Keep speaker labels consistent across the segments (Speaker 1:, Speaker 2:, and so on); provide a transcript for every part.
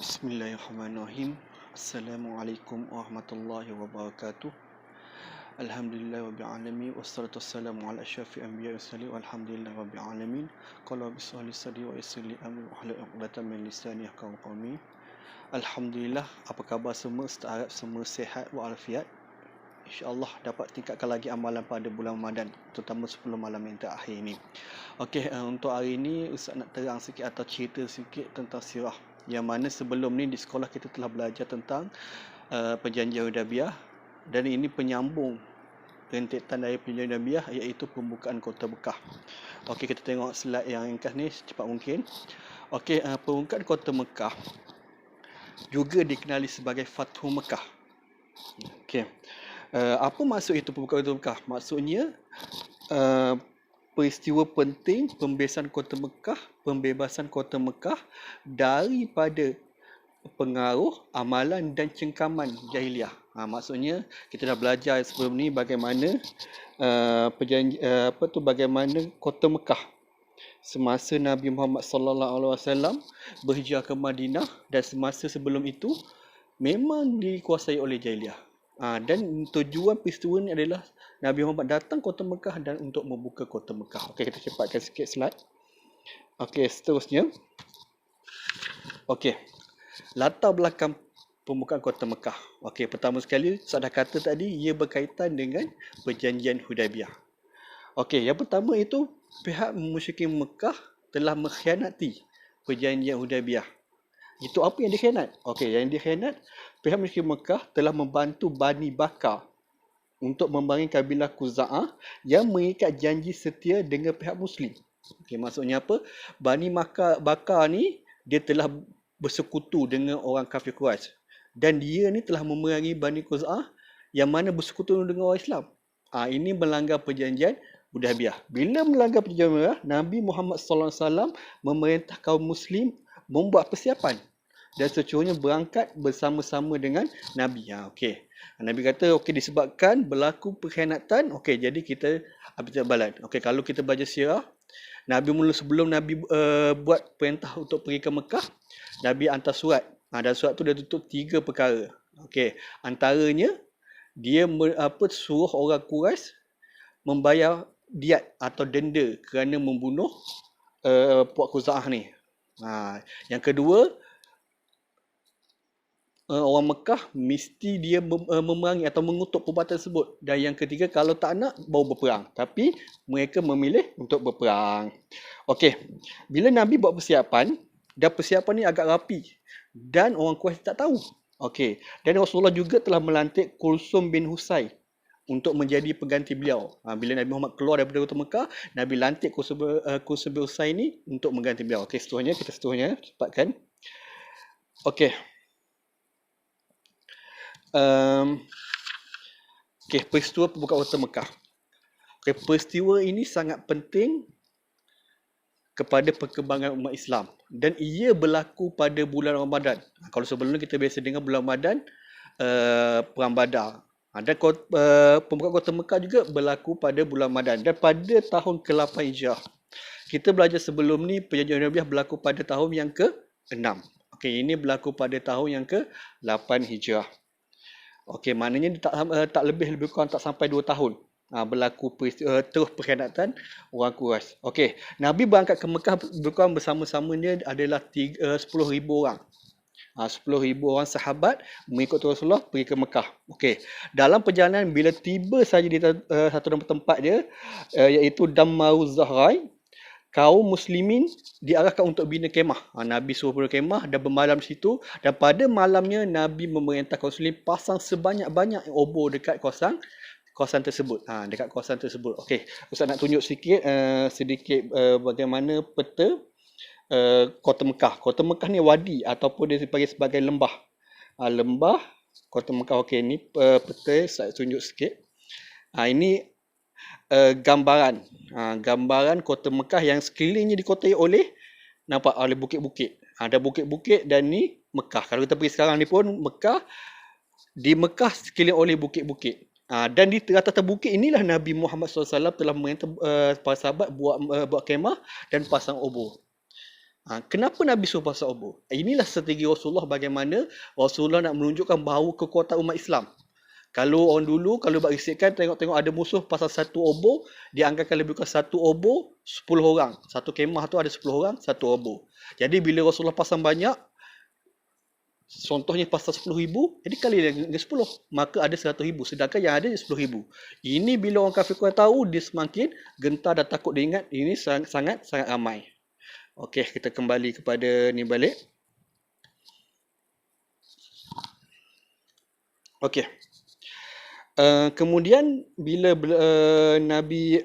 Speaker 1: Bismillahirrahmanirrahim. Assalamualaikum warahmatullahi wabarakatuh. Alhamdulillah rabbil alamin wassalatu wassalamu ala asyrafil anbiya'i wassalin walhamdulillahi rabbil alamin. Qala bismillah sadri wa yassir li amri wahlul 'uqdatam min lisani yafqahu qawli. Alhamdulillah, apa khabar semua? Harap semua sihat walafiat. InsyaAllah dapat tingkatkan lagi amalan pada bulan Ramadan, terutama 10 malam yang terakhir ini. Okey, untuk hari ini Ustaz nak terang sikit atau cerita sikit tentang sirah. Yang mana sebelum ni di sekolah kita telah belajar tentang perjanjian Hudaibiyah, dan ini penyambung rentetan dari perjanjian Hudaibiyah, iaitu pembukaan kota Mekah. Okey, kita tengok slide yang ringkas ni secepat mungkin. Okey, pembukaan kota Mekah juga dikenali sebagai Fathu Mekah. Okey. Apa maksud itu pembukaan kota Mekah? Maksudnya peristiwa penting pembebasan kota Mekah daripada pengaruh amalan dan cengkaman jahiliah. Maksudnya kita dah belajar sebelum ni bagaimana bagaimana kota Mekah semasa Nabi Muhammad sallallahu alaihi wasallam berhijrah ke Madinah, dan semasa sebelum itu memang dikuasai oleh jahiliah. Dan tujuan peristiwa ini adalah Nabi Muhammad datang kota Mekah dan untuk membuka kota Mekah. Okey, kita cepatkan sikit slide. Okey, seterusnya. Okey, latar belakang pembukaan kota Mekah. Okey, pertama sekali saya dah kata tadi, ia berkaitan dengan perjanjian Hudaibiyah. Okey, yang pertama itu pihak musyrikin Mekah telah mengkhianati perjanjian Hudaibiyah. Itu apa yang dikhianat? Okey, yang dikhianat, pihak musyrikin Mekah telah membantu Bani Bakar untuk membangun kabilah Khuza'ah yang mengikat janji setia dengan pihak Muslim. Okey, maksudnya apa? Bani Bakar ni dia telah bersekutu dengan orang kafir Quraisy, dan dia ni telah memerangi Bani Khuza'ah yang mana bersekutu dengan orang Islam. Ini melanggar perjanjian Hudaibiyah. Bila melanggar perjanjian Hudaibiyah, Nabi Muhammad sallallahu alaihi wasallam memerintah kaum Muslim membuat persiapan dan seterusnya berangkat bersama-sama dengan Nabi. Okey. Nabi kata, okey, disebabkan berlaku pengkhianatan, okey, jadi kita ambil balan. Okey, kalau kita baca sirah, Nabi sebelum Nabi buat perintah untuk pergi ke Mekah, Nabi hantar surat. Dan surat tu dia tutup 3 perkara. Okey, antaranya dia suruh orang Quraisy membayar diat atau denda kerana membunuh puak Khuza'ah ni. Yang kedua, orang Mekah mesti dia memerangi atau mengutuk perbuatan tersebut. Dan yang ketiga, kalau tak nak, baru berperang. Tapi mereka memilih untuk berperang. Okey, bila Nabi buat persiapan, dan persiapan ni agak rapi, dan orang Quraisy tak tahu. Okey, dan Rasulullah juga telah melantik Kulsum bin Husay untuk menjadi pengganti beliau. Bila Nabi Muhammad keluar daripada kota Mekah, Nabi lantik Kulsum bin Husay ni untuk mengganti beliau. Okey, seterusnya cepatkan. Okey. Peristiwa pembukaan kota Mekah. Peristiwa ini sangat penting kepada perkembangan umat Islam, dan ia berlaku pada bulan Ramadan. Kalau sebelum ni kita biasa dengar bulan Ramadan, Perang Badar. Dan pembukaan kota Mekah juga berlaku pada bulan Ramadan, dan pada tahun ke-8 Hijrah. Kita belajar sebelum ni perjanjian Hudaibiyah berlaku pada tahun yang ke-6. Okey, ini berlaku pada tahun yang ke-8 Hijrah. Okey, maknanya tak lebih kurang tak sampai 2 tahun berlaku terus pengkhianatan orang Quraisy. Okey, Nabi berangkat ke Mekah berkurang bersama-samanya adalah 10,000 orang. 10,000 orang sahabat mengikut Rasulullah pergi ke Mekah. Okey, dalam perjalanan bila tiba saja di satu tempat dia, iaitu Dammaruz Zahrai, kaum muslimin diarahkan untuk bina kemah. Nabi suruh bina kemah dan bermalam di situ, dan pada malamnya Nabi memerintah kaum muslimin pasang sebanyak-banyak obor dekat kawasan tersebut. Dekat kawasan tersebut. Okey, Ustaz nak tunjuk sedikit bagaimana peta kota Mekah. Kota Mekah ni wadi ataupun dia dipanggil sebagai lembah. Lembah kota Mekah. Okey, ni peta saya tunjuk sikit. Ini gambaran kota Mekah yang sekelilingnya dikotai oleh bukit-bukit. Ada bukit-bukit, dan ni Mekah. Kalau kita pergi sekarang ni pun di Mekah sekeliling oleh bukit-bukit. Dan di atas bukit inilah Nabi Muhammad SAW telah memerintah para sahabat buat kemah dan pasang obor. Kenapa Nabi suruh pasang obor? Inilah strategi Rasulullah bagaimana Rasulullah nak menunjukkan bahawa kekuatan umat Islam. Kalau orang dulu, kalau buat risetkan, tengok-tengok ada musuh pasal satu obor, dia angkatkan lebih kurang satu obor, 10 orang. Satu kemah tu ada 10 orang, satu obor. Jadi bila Rasulullah pasang banyak, contohnya pasal 10,000, jadi kali dengan 10, maka ada 100,000. Sedangkan yang ada 10,000. Ini bila orang kafir Quraisy tahu, dia semakin gentar dan takut dia ingat, ini sangat ramai. Okey, kita kembali kepada ni balik. Okey. Kemudian bila Nabi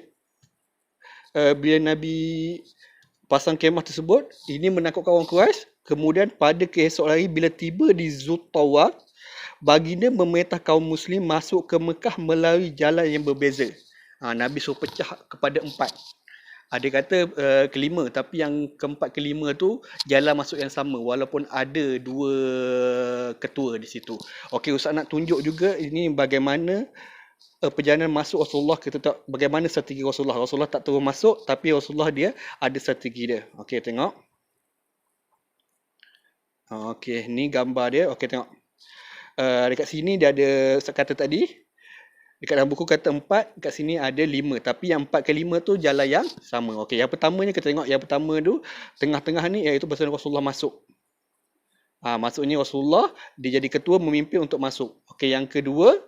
Speaker 1: pasang kemah tersebut, ini menakutkan orang Quraisy. Kemudian pada keesok hari bila tiba di Zutawa, baginda memerintah kaum muslim masuk ke Mekah melalui jalan yang berbeza. Nabi suruh pecah kepada 4. Ada kata kelima, tapi yang keempat kelima tu jalan masuk yang sama walaupun ada 2 ketua di situ. Okey, Ustaz nak tunjuk juga ini bagaimana perjalanan masuk Rasulullah. Kita tahu bagaimana strategi Rasulullah. Rasulullah tak terus masuk, tapi Rasulullah dia ada strategi dia. Okey, tengok. Okey, ni gambar dia. Okey, tengok. Dekat sini dia ada kata tadi. Dekat dalam buku kata 4, kat sini ada 5. Tapi yang 4 ke 5 tu jalan yang sama. Okey, yang pertamanya kita tengok. Yang pertama tu, tengah-tengah ni iaitu pasal Rasulullah masuk. Maksudnya Rasulullah, dia jadi ketua memimpin untuk masuk. Okey, yang kedua,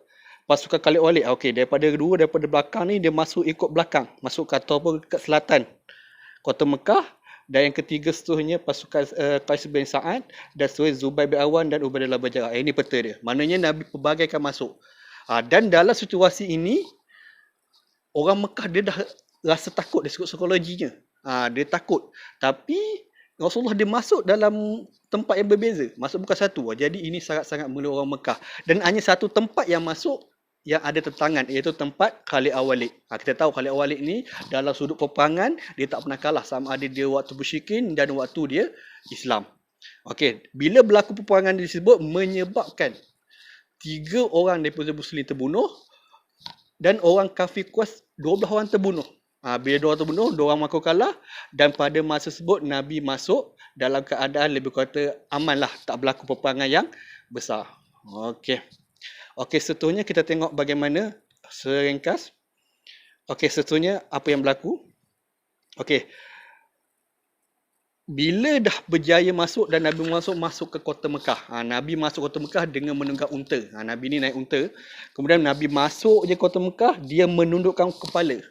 Speaker 1: pasukan Khalid Walid. Okey, daripada belakang ni, dia masuk ikut belakang. Masuk ke ataupun ke selatan kota Mekah. Dan yang ketiga seterusnya pasukan Qais bin Sa'ad dan seterusnya Zubair bin Awan dan Ubaidillah bin Jarrah. Ini peta dia. Maknanya Nabi pelbagaikan masuk. Dan dalam situasi ini, orang Mekah dia dah rasa takut dari psikologinya. Dia takut. Tapi Rasulullah dia masuk dalam tempat yang berbeza. Masuk bukan satu. Jadi ini sangat-sangat mula orang Mekah. Dan hanya satu tempat yang masuk yang ada tentangan, iaitu tempat Khalid Al-Walid. Kita tahu Khalid Al-Walid ni dalam sudut peperangan, dia tak pernah kalah sama ada dia waktu musyrikin dan waktu dia Islam. Okey, bila berlaku peperangan disebut menyebabkan 3 orang daripada Muslim terbunuh dan orang kafir Quraisy 12 orang terbunuh. Bila 2 orang terbunuh, 2 orang mengaku kalah dan pada masa tersebut Nabi masuk dalam keadaan lebih kata aman lah, tak berlaku peperangan yang besar. Okey. Okey, seterusnya kita tengok bagaimana seringkas. Okey, seterusnya apa yang berlaku. Okey. Bila dah berjaya masuk dan Nabi masuk ke kota Mekah. Nabi masuk kota Mekah dengan menunggang unta. Nabi ni naik unta. Kemudian Nabi masuk je kota Mekah, dia menundukkan kepala.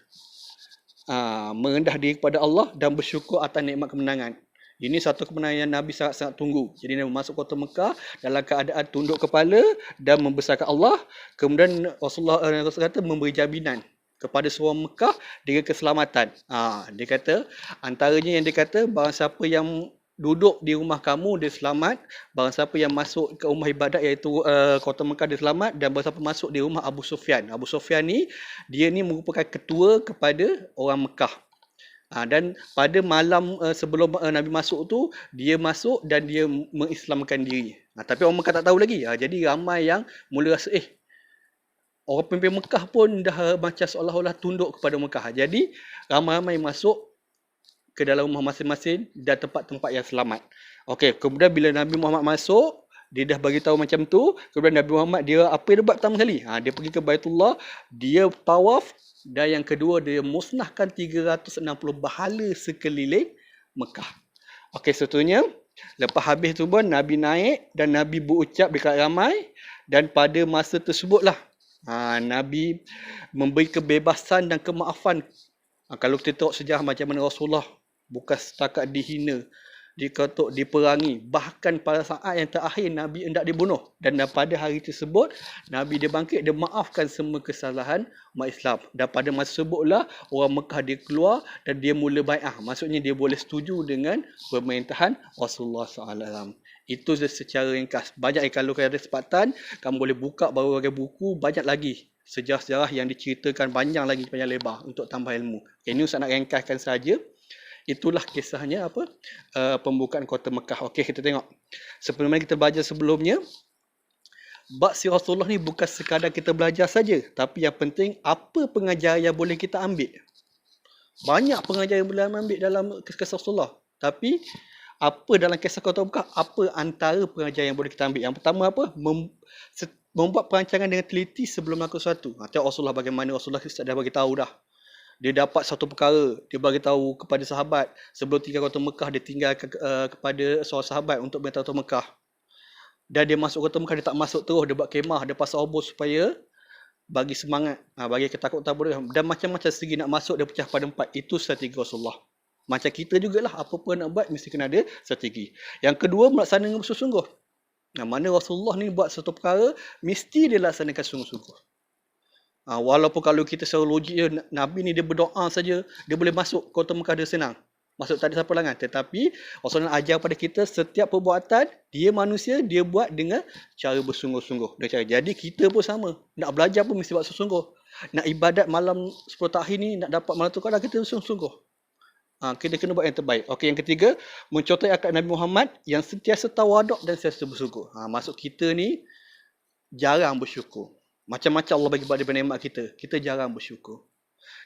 Speaker 1: Merendah diri kepada Allah dan bersyukur atas nikmat kemenangan. Ini satu kemenangan yang Nabi sangat-sangat tunggu. Jadi Nabi masuk kota Mekah dalam keadaan tunduk kepala dan membesarkan Allah. Kemudian Rasulullah kata memberi jaminan kepada semua Mekah dengan keselamatan. Dia kata, antaranya yang dia kata, barang siapa yang duduk di rumah kamu, dia selamat. Barang siapa yang masuk ke rumah ibadat iaitu kota Mekah, dia selamat. Dan barang siapa masuk di rumah Abu Sufyan. Abu Sufyan ni, dia ni merupakan ketua kepada orang Mekah. Dan pada malam sebelum Nabi masuk tu, dia masuk dan dia mengislamkan diri. Tapi orang Mekah tak tahu lagi. Jadi ramai yang mula rasa, orang pemimpin Mekah pun dah macam seolah-olah tunduk kepada Mekah. Jadi ramai-ramai masuk ke dalam rumah masing-masing dan tempat-tempat yang selamat. Okey, kemudian bila Nabi Muhammad masuk, dia dah bagi tahu macam tu. Kemudian Nabi Muhammad dia apa yang dia buat pertama kali? Dia pergi ke Baitullah, dia tawaf dan yang kedua dia musnahkan 360 bahala sekeliling Mekah. Okey, seterusnya lepas habis tu pun Nabi naik dan Nabi berucap dekat ramai dan pada masa tersebutlah Nabi memberi kebebasan dan kemaafan. Kalau kita tengok sejarah macam mana Rasulullah bukan setakat dihina, diketuk, diperangi. Bahkan pada saat yang terakhir Nabi hendak dibunuh. Dan pada hari tersebut Nabi dia bangkit, dia maafkan semua kesalahan umat Islam. Dan pada masa tersebutlah orang Mekah dia keluar dan dia mula bai'ah. Maksudnya dia boleh setuju dengan pemerintahan Rasulullah SAW. Itu secara ringkas. Banyak kalau ada kesempatan, kamu boleh buka berbagai buku, banyak lagi sejarah-sejarah yang diceritakan panjang lebar untuk tambah ilmu. Ini Ustaz nak ringkaskan saja. Itulah kisahnya pembukaan kota Mekah. Okey, kita tengok. Sebelum kita belajar sebelumnya, bab si Rasulullah ni bukan sekadar kita belajar saja, tapi yang penting apa pengajaran yang boleh kita ambil. Banyak pengajaran yang boleh ambil dalam kisah Rasulullah. Tapi Apa dalam kisah Kota Mekah, apa antara pengajaran yang boleh kita ambil? Yang pertama apa? Membuat perancangan dengan teliti sebelum melakukan sesuatu. Tengok Rasulullah bagaimana Rasulullah dah bagi tahu dah. Dia dapat satu perkara, dia bagi tahu kepada sahabat. Sebelum tinggal Kota Mekah, dia tinggal kepada seorang sahabat untuk beritahu Kota Mekah. Dan dia masuk Kota Mekah, dia tak masuk terus, dia buat kemah, dia pasang obor supaya bagi semangat, bagi ketakutan boleh. Dan macam-macam segi nak masuk, dia pecah pada 4. Itu strategi Rasulullah. Macam kita jugalah, apa-apa nak buat mesti kena ada strategi. Yang kedua, melaksanakan dengan bersungguh-sungguh. Mana Rasulullah ni buat satu perkara, mesti dia laksanakan sungguh-sungguh. Walaupun kalau kita secara logik je, Nabi ni dia berdoa saja, dia boleh masuk Kota Mekah dia senang. Masuk tak ada siapa langan. Tetapi Rasulullah ajar pada kita setiap perbuatan, dia manusia, dia buat dengan cara bersungguh-sungguh. Jadi kita pun sama. Nak belajar pun mesti buat sungguh-sungguh. Nak ibadat malam 10 akhir ni, nak dapat malam tu, kadang kita bersungguh-sungguh. Kita kena buat yang terbaik. Okey, yang ketiga, mencontohi akhlak Nabi Muhammad yang sentiasa tawaduk dan sentiasa bersyukur. Maksud kita ni jarang bersyukur. Macam-macam Allah bagi pada nikmat kita. Kita jarang bersyukur.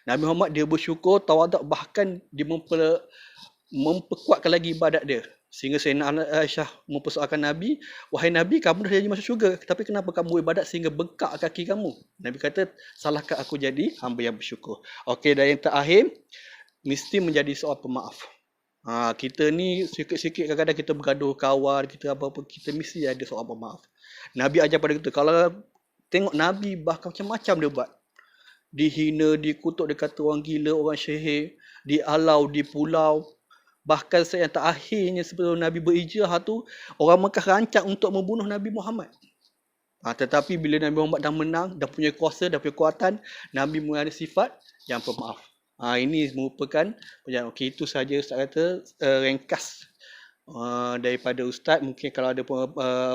Speaker 1: Nabi Muhammad dia bersyukur, tawaduk, bahkan dia memperkuatkan lagi ibadat dia. Sehingga Sayyidina Aisyah mempersoalkan Nabi, wahai Nabi, kamu dah jadi masuk syurga, tapi kenapa kamu ibadat sehingga bengkak kaki kamu? Nabi kata, salahkah aku jadi hamba yang bersyukur? Okey, dan yang terakhir, mesti menjadi seorang pemaaf. Kita ni sikit-sikit kadang-kadang kita bergaduh kawan, kita apa-apa, kita mesti ada seorang pemaaf. Nabi ajar pada kita, kalau tengok Nabi bahkan macam-macam dia buat. Dihina, dikutuk, dia kata orang gila, orang syihir, dialau, di pulau. Bahkan yang terakhirnya sebelum Nabi berhijrah tu, orang Mekah rancang untuk membunuh Nabi Muhammad. Tetapi bila Nabi Muhammad dah menang, dah punya kuasa, dah punya kekuatan, Nabi mulai ada sifat yang pemaaf. Ini merupakan, okey, itu saja Ustaz kata ringkas daripada Ustaz. Mungkin kalau ada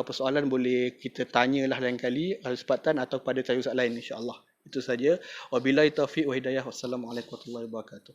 Speaker 1: persoalan boleh kita tanyalah lain kali kesempatan atau pada cari Ustaz lain, insya-Allah. Itu saja. Wabillahi taufiq wa hidayah. Wassalamualaikum warahmatullahi wabarakatuh.